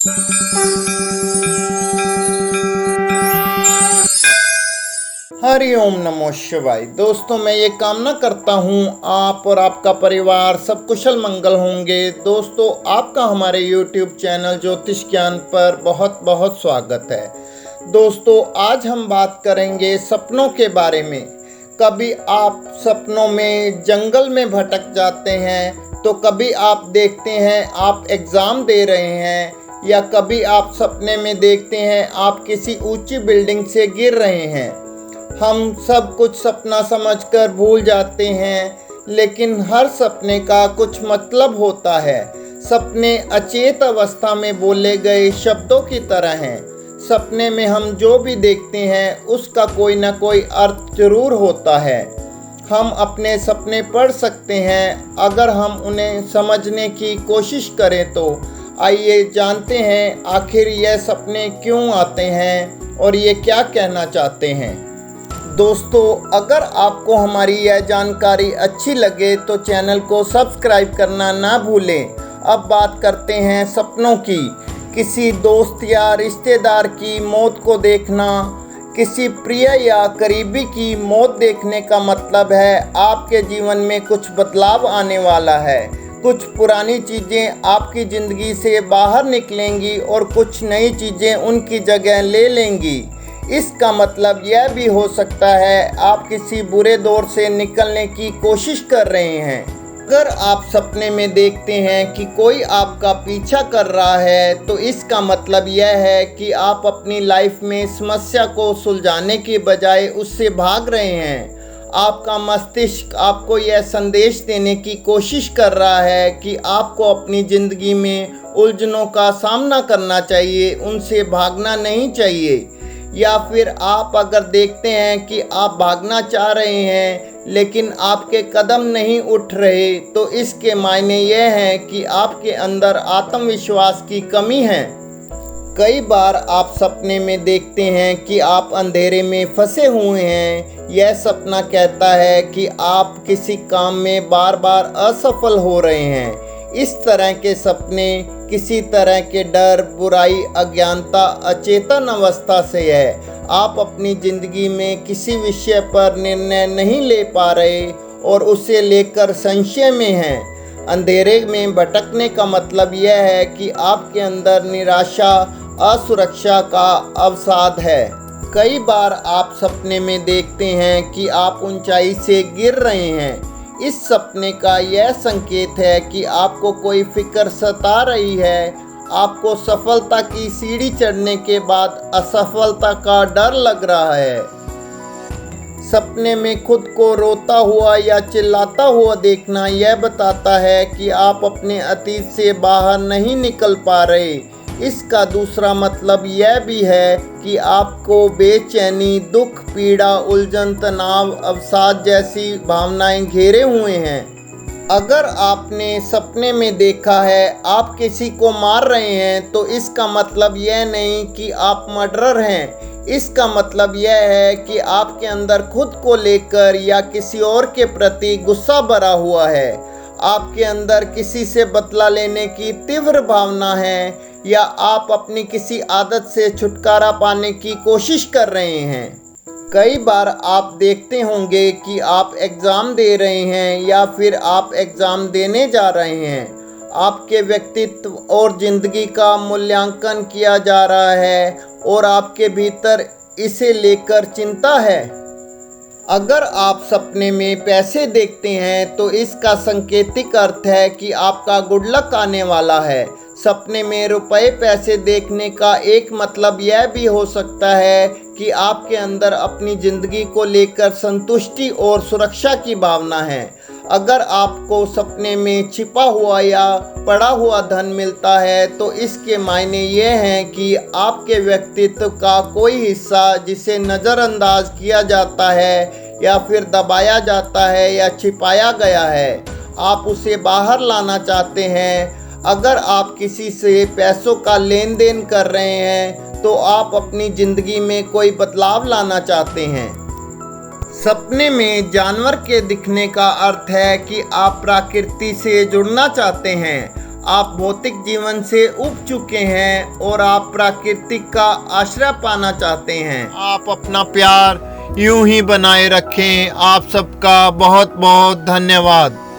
हरि ओम नमो शिवाय। दोस्तों, मैं ये कामना करता हूँ आप और आपका परिवार सब कुशल मंगल होंगे। दोस्तों, आपका हमारे YouTube चैनल ज्योतिष ज्ञान पर बहुत बहुत स्वागत है। दोस्तों, आज हम बात करेंगे सपनों के बारे में। कभी आप सपनों में जंगल में भटक जाते हैं, तो कभी आप देखते हैं आप एग्ज़ाम दे रहे हैं, या कभी आप सपने में देखते हैं आप किसी ऊंची बिल्डिंग से गिर रहे हैं। हम सब कुछ सपना समझकर भूल जाते हैं, लेकिन हर सपने का कुछ मतलब होता है। सपने अचेत अवस्था में बोले गए शब्दों की तरह हैं। सपने में हम जो भी देखते हैं उसका कोई ना कोई अर्थ जरूर होता है। हम अपने सपने पढ़ सकते हैं अगर हम उन्हें समझने की कोशिश करें। तो आइए जानते हैं आखिर यह सपने क्यों आते हैं और ये क्या कहना चाहते हैं। दोस्तों, अगर आपको हमारी यह जानकारी अच्छी लगे तो चैनल को सब्सक्राइब करना ना भूलें। अब बात करते हैं सपनों की। किसी दोस्त या रिश्तेदार की मौत को देखना, किसी प्रिय या करीबी की मौत देखने का मतलब है आपके जीवन में कुछ बदलाव आने वाला है। कुछ पुरानी चीज़ें आपकी ज़िंदगी से बाहर निकलेंगी और कुछ नई चीज़ें उनकी जगह ले लेंगी। इसका मतलब यह भी हो सकता है आप किसी बुरे दौर से निकलने की कोशिश कर रहे हैं। अगर आप सपने में देखते हैं कि कोई आपका पीछा कर रहा है, तो इसका मतलब यह है कि आप अपनी लाइफ में समस्या को सुलझाने के बजाय उससे भाग रहे हैं। आपका मस्तिष्क आपको यह संदेश देने की कोशिश कर रहा है कि आपको अपनी ज़िंदगी में उलझनों का सामना करना चाहिए, उनसे भागना नहीं चाहिए। या फिर आप अगर देखते हैं कि आप भागना चाह रहे हैं लेकिन आपके कदम नहीं उठ रहे, तो इसके मायने यह हैं कि आपके अंदर आत्मविश्वास की कमी है। कई बार आप सपने में देखते हैं कि आप अंधेरे में फंसे हुए हैं। यह सपना कहता है कि आप किसी काम में बार बार असफल हो रहे हैं। इस तरह के सपने किसी तरह के डर, बुराई, अज्ञानता, अचेतन अवस्था से है। आप अपनी ज़िंदगी में किसी विषय पर निर्णय नहीं ले पा रहे और उसे लेकर संशय में हैं। अंधेरे में भटकने का मतलब यह है कि आपके अंदर निराशा, असुरक्षा का अवसाद है। कई बार आप सपने में देखते हैं कि आप ऊंचाई से गिर रहे हैं। इस सपने का यह संकेत है कि आपको कोई फिक्र सता रही है। आपको सफलता की सीढ़ी चढ़ने के बाद असफलता का डर लग रहा है। सपने में खुद को रोता हुआ या चिल्लाता हुआ देखना यह बताता है कि आप अपने अतीत से बाहर नहीं निकल पा रहे। इसका दूसरा मतलब यह भी है कि आपको बेचैनी, दुख, पीड़ा, उलझन, तनाव, अवसाद जैसी भावनाएं घेरे हुए हैं। अगर आपने सपने में देखा है आप किसी को मार रहे हैं, तो इसका मतलब यह नहीं कि आप मर्डरर हैं। इसका मतलब यह है कि आपके अंदर खुद को लेकर या किसी और के प्रति गुस्सा भरा हुआ है। आपके अंदर किसी से बदला लेने की तीव्र भावना है, या आप अपनी किसी आदत से छुटकारा पाने की कोशिश कर रहे हैं। कई बार आप देखते होंगे कि आप एग्ज़ाम दे रहे हैं या फिर आप एग्ज़ाम देने जा रहे हैं। आपके व्यक्तित्व और ज़िंदगी का मूल्यांकन किया जा रहा है और आपके भीतर इसे लेकर चिंता है। अगर आप सपने में पैसे देखते हैं, तो इसका सांकेतिक अर्थ है कि आपका गुड लक आने वाला है। सपने में रुपए पैसे देखने का एक मतलब यह भी हो सकता है कि आपके अंदर अपनी ज़िंदगी को लेकर संतुष्टि और सुरक्षा की भावना है। अगर आपको सपने में छिपा हुआ या पड़ा हुआ धन मिलता है, तो इसके मायने ये हैं कि आपके व्यक्तित्व का कोई हिस्सा जिसे नज़रअंदाज किया जाता है या फिर दबाया जाता है या छिपाया गया है, आप उसे बाहर लाना चाहते हैं। अगर आप किसी से पैसों का लेन देन कर रहे हैं, तो आप अपनी ज़िंदगी में कोई बदलाव लाना चाहते हैं। सपने में जानवर के दिखने का अर्थ है कि आप प्रकृति से जुड़ना चाहते हैं। आप भौतिक जीवन से उब चुके हैं और आप प्राकृतिक का आश्रय पाना चाहते हैं। आप अपना प्यार यूं ही बनाए रखें। आप सबका बहुत बहुत धन्यवाद।